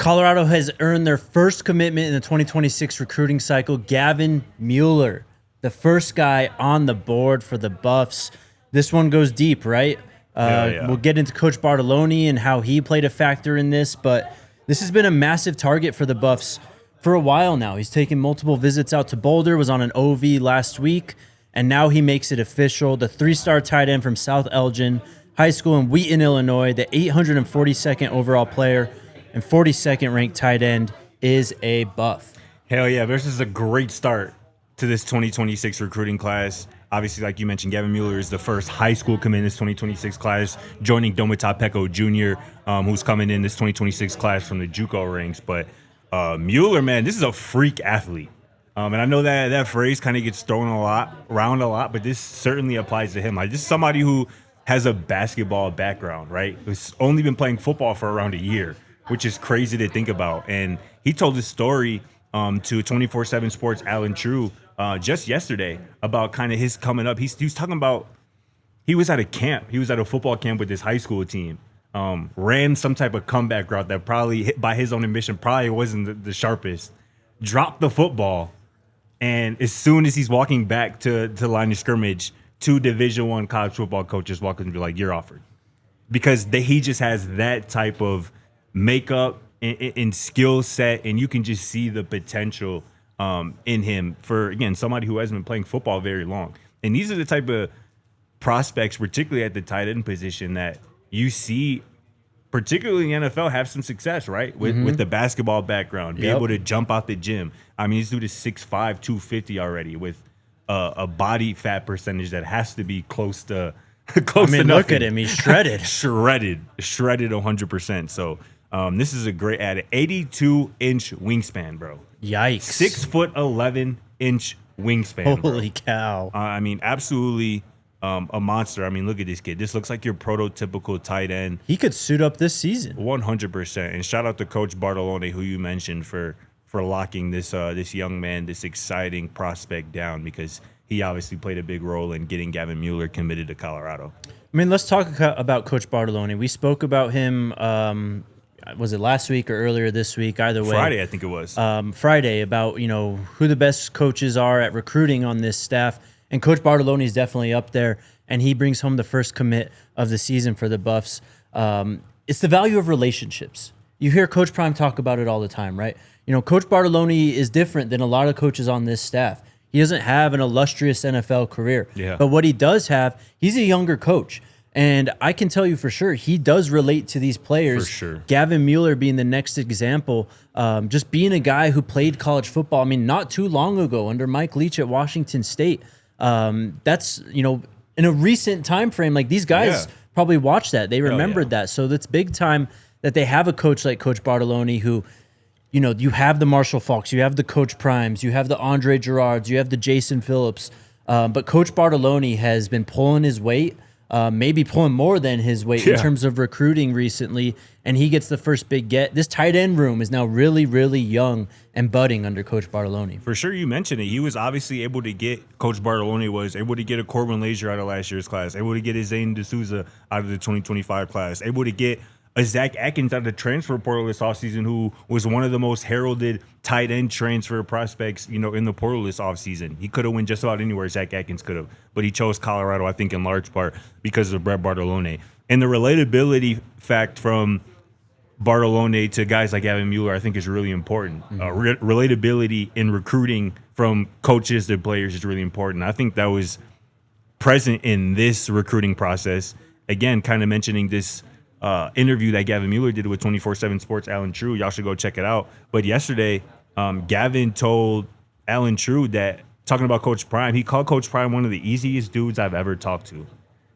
Colorado has earned their first commitment in the 2026 recruiting cycle. Gavin Mueller, the first guy on the board for the Buffs. This one goes deep, right? Yeah. We'll get into Coach Bartolone and how he played a factor in this, but this has been a massive target for the Buffs for a while now. He's taken multiple visits out to Boulder, was on an OV last week, and now he makes it official. The 3-star tight end from South Elgin High School in Wheaton, Illinois, the 842nd overall player and 42nd ranked tight end is a Buff. Hell yeah, this is a great start to this 2026 recruiting class. Obviously, like you mentioned, Gavin Mueller is the first high school commit in this 2026 class, joining Domita Peko Jr., who's coming in this 2026 class from the JUCO ranks. But Mueller, man, this is a freak athlete. And I know that phrase kind of gets thrown around a lot, but this certainly applies to him. Like, this is somebody who has a basketball background, right? Who's only been playing football for around a year, which is crazy to think about. And he told his story to 24/7 Sports' Alan True just yesterday about kind of his coming up. He was talking about he was at a camp. He was at a football camp with his high school team. Ran some type of comeback route that probably, by his own admission, probably wasn't the sharpest. Dropped the football, and as soon as he's walking back to line of scrimmage, 2 Division I college football coaches walk in and be like, "You're offered," because he just has that type of makeup and skill set, and you can just see the potential in him for, again, somebody who hasn't been playing football very long. And these are the type of prospects, particularly at the tight end position, that you see, particularly in the NFL, have some success, right? With the basketball background, be able to jump out the gym. I mean, this dude is 6'5", 250 already with a body fat percentage that has to be close to close to nothing. Look at him. He's shredded. shredded 100%. So this is a great ad. 82-inch wingspan, bro. Yikes. 6'11" wingspan. Holy cow. I mean, absolutely a monster. I mean, look at this kid. This looks like your prototypical tight end. He could suit up this season. 100%. And shout out to Coach Bartolone, who you mentioned, for locking this young man, this exciting prospect down, because he obviously played a big role in getting Gavin Mueller committed to Colorado. I mean, let's talk about Coach Bartolone. We spoke about him, was it last week or earlier this week? Either way. Friday, I think it was. Friday, about, who the best coaches are at recruiting on this staff. And Coach Bartolone is definitely up there, and he brings home the first commit of the season for the Buffs. It's the value of relationships. You hear Coach Prime talk about it all the time, right? Coach Bartolone is different than a lot of coaches on this staff. He doesn't have an illustrious NFL career. Yeah. But what he does have, he's a younger coach. And I can tell you for sure, he does relate to these players. For sure. Gavin Mueller being the next example, just being a guy who played college football. I mean, not too long ago under Mike Leach at Washington State. That's, in a recent time frame, like these guys probably watched that. They remembered that. So that's big time that they have a coach like Coach Bartolone who, you have the Marshall Faulks, you have the Coach Primes, you have the Andre Gerards, you have the Jason Phillips. But Coach Bartolone has been pulling his weight, maybe pulling more than his weight in terms of recruiting recently, and he gets the first big get. This tight end room is now really, really young and budding under Coach Bartolone. For sure, you mentioned it. He was obviously able to get, Coach Bartolone was able to get a Corbin Lazier out of last year's class, able to get a Zane D'Souza out of the 2025 class, able to get a Zach Atkins out of the transfer portal this offseason, who was one of the most heralded tight end transfer prospects, in the portal this offseason. He could have went just about anywhere Zach Atkins could have, but he chose Colorado, I think, in large part because of Brett Bartolone. And the relatability fact from Bartolone to guys like Gavin Mueller, I think, is really important. Relatability in recruiting from coaches to players is really important. I think that was present in this recruiting process. Again, kind of mentioning this interview that Gavin Mueller did with 24/7 Sports' Alan True. Y'all should go check it out. But yesterday, Gavin told Alan True that, talking about Coach Prime, he called Coach Prime one of the easiest dudes I've ever talked to.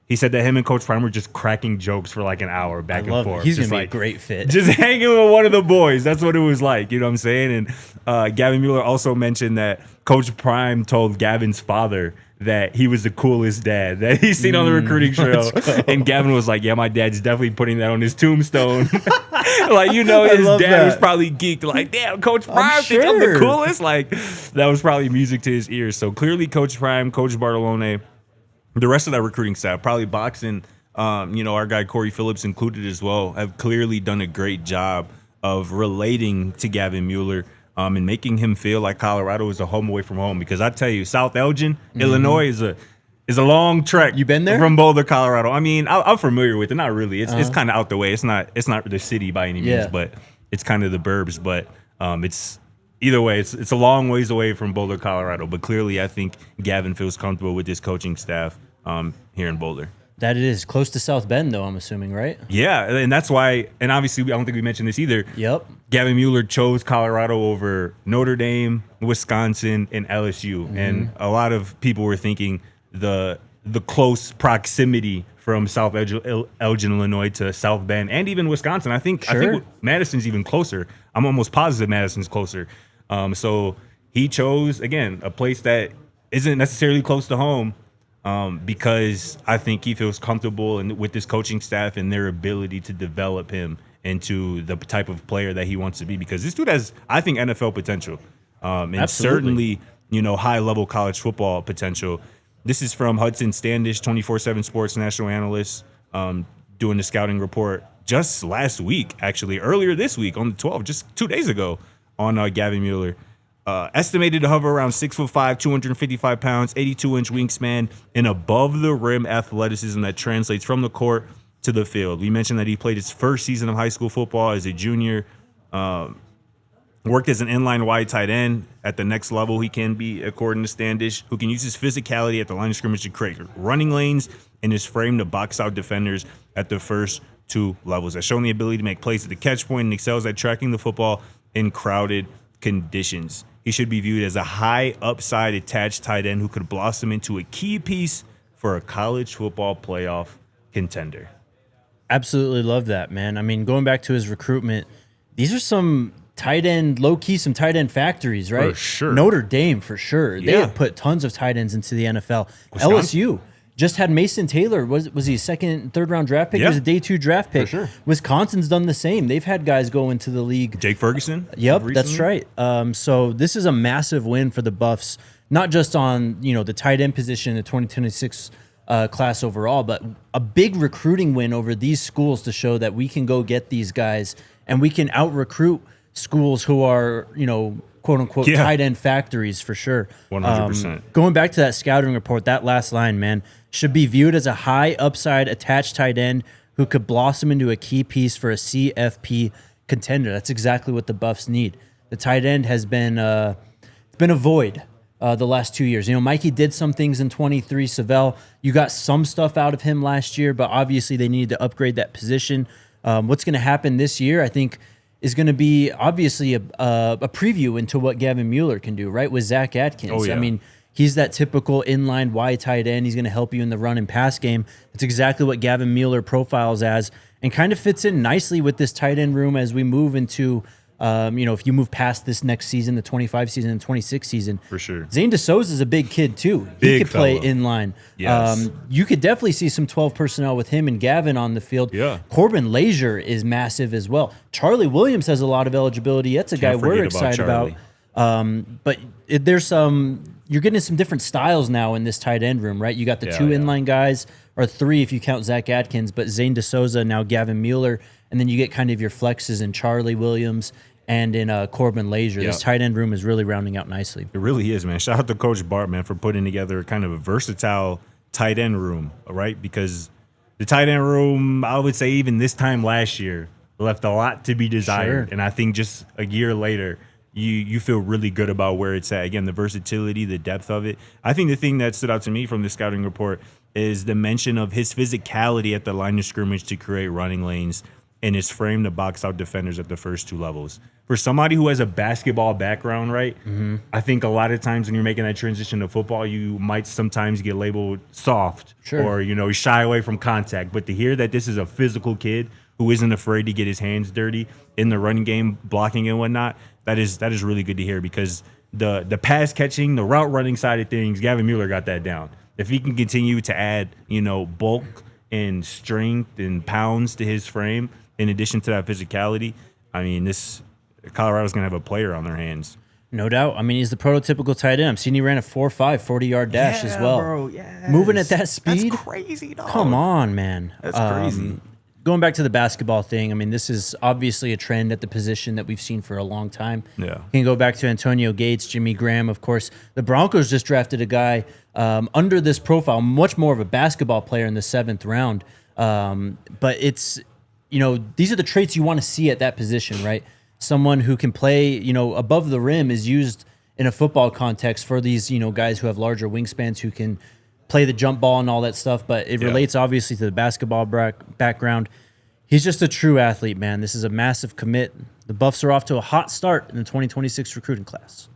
He said that him and Coach Prime were just cracking jokes for like an hour back and forth. He's going to be a great fit. Just hanging with one of the boys. That's what it was like. You know what I'm saying? And Gavin Mueller also mentioned that Coach Prime told Gavin's father that he was the coolest dad that he's seen on the recruiting trail. And Gavin was like, yeah, my dad's definitely putting that on his tombstone. Like, his dad was probably geeked. Like, damn, Coach Prime thinks I'm the coolest. Like, that was probably music to his ears. So clearly Coach Prime, Coach Bartolone, the rest of that recruiting staff, probably boxing, our guy Corey Phillips included as well, have clearly done a great job of relating to Gavin Mueller and making him feel like Colorado is a home away from home. Because I tell you, South Elgin, Illinois is a long trek. You been there? From Boulder, Colorado. I mean, I'm familiar with it. Not really. It's kind of out the way. It's not the city by any means, but it's kind of the burbs. But it's either way. It's a long ways away from Boulder, Colorado. But clearly, I think Gavin feels comfortable with his coaching staff here in Boulder. That it is close to South Bend, though, I'm assuming, right? Yeah, and that's why. And obviously, I don't think we mentioned this either. Yep. Gavin Mueller chose Colorado over Notre Dame, Wisconsin, and LSU. And a lot of people were thinking the close proximity from South Elgin, Illinois to South Bend and even Wisconsin. I think Madison's even closer. I'm almost positive Madison's closer. So he chose, again, a place that isn't necessarily close to home because I think he feels comfortable with his coaching staff and their ability to develop him into the type of player that he wants to be. Because this dude has, I think, NFL potential and certainly, high-level college football potential. This is from Hudson Standish, 24/7 Sports national analyst, doing the scouting report just last week, actually, earlier this week on the 12th, just 2 days ago, on Gavin Mueller. Estimated to hover around 6'5", 255 pounds, 82-inch wingspan, and above-the-rim athleticism that translates from the court to the field. We mentioned that he played his first season of high school football as a junior, worked as an inline wide tight end. At the next level he can be, according to Standish, who can use his physicality at the line of scrimmage to create running lanes and his frame to box out defenders at the first two levels. Has shown the ability to make plays at the catch point and excels at tracking the football in crowded conditions. He should be viewed as a high upside attached tight end who could blossom into a key piece for a college football playoff contender. Absolutely love that, man. I mean, going back to his recruitment, these are some tight end, low-key, some tight end factories, right? For sure. Notre Dame, for sure. They Yeah. have put tons of tight ends into the NFL. Wisconsin. LSU just had Mason Taylor. Was he a second, third-round draft pick? Yeah. He was a day 2 draft pick. For sure. Wisconsin's done the same. They've had guys go into the league. Jake Ferguson? Yep, recently? that's right. So this is a massive win for the Buffs, not just on the tight end position in the 2026 class overall, but a big recruiting win over these schools to show that we can go get these guys and we can out-recruit schools who are, quote-unquote tight end factories for sure. 100%. Going back to that scouting report, that last line, man, should be viewed as a high upside attached tight end who could blossom into a key piece for a CFP contender. That's exactly what the Buffs need. The tight end has been a void the last 2 years. Mikey did some things in 23. Savell, you got some stuff out of him last year, but obviously they needed to upgrade that position. What's going to happen this year, I think, is going to be obviously a preview into what Gavin Mueller can do, right, with Zach Atkins. Oh, yeah. I mean, he's that typical inline wide tight end. He's going to help you in the run and pass game. That's exactly what Gavin Mueller profiles as and kind of fits in nicely with this tight end room as we move into, if you move past this next season, the 25 season and 26 season. For sure. Zane DeSouza is a big kid, too. He Big could play fella. inline. Yes. You could definitely see some 12 personnel with him and Gavin on the field. Yeah. Corbin Leisure is massive as well. Charlie Williams has a lot of eligibility. That's a guy Can't we're forget excited about about. But there's you're getting some different styles now in this tight end room, right? You got the two inline guys, or 3 if you count Zach Atkins, but Zane DeSouza, now Gavin Mueller, and then you get kind of your flexes in Charlie Williams and in Corbin Leisure. This tight end room is really rounding out nicely. It really is, man. Shout out to Coach Bart, man, for putting together kind of a versatile tight end room, right? Because the tight end room, I would say even this time last year, left a lot to be desired. Sure. And I think just a year later, you feel really good about where it's at. Again, the versatility, the depth of it. I think the thing that stood out to me from the scouting report is the mention of his physicality at the line of scrimmage to create running lanes and his frame to box out defenders at the first 2 levels. For somebody who has a basketball background, right, I think a lot of times when you're making that transition to football, you might sometimes get labeled soft or, shy away from contact. But to hear that this is a physical kid who isn't afraid to get his hands dirty in the running game, blocking and whatnot, that is really good to hear because the pass catching, the route running side of things, Gavin Mueller got that down. If he can continue to add, bulk and strength and pounds to his frame, in addition to that physicality, I mean, Colorado's going to have a player on their hands. No doubt. I mean, he's the prototypical tight end. I've seen he ran a 4.5 40-yard dash as well. Bro, yes. Moving at that speed. That's crazy, dog. Come on, man. That's crazy. going back to the basketball thing, I mean, this is obviously a trend at the position that we've seen for a long time. Yeah. You can go back to Antonio Gates, Jimmy Graham, of course. The Broncos just drafted a guy under this profile, much more of a basketball player in the 7th round. But it's, these are the traits you want to see at that position, right? Someone who can play, above the rim is used in a football context for these, guys who have larger wingspans who can play the jump ball and all that stuff. But it relates obviously to the basketball background. He's just a true athlete, man. This is a massive commit. The Buffs are off to a hot start in the 2026 recruiting class.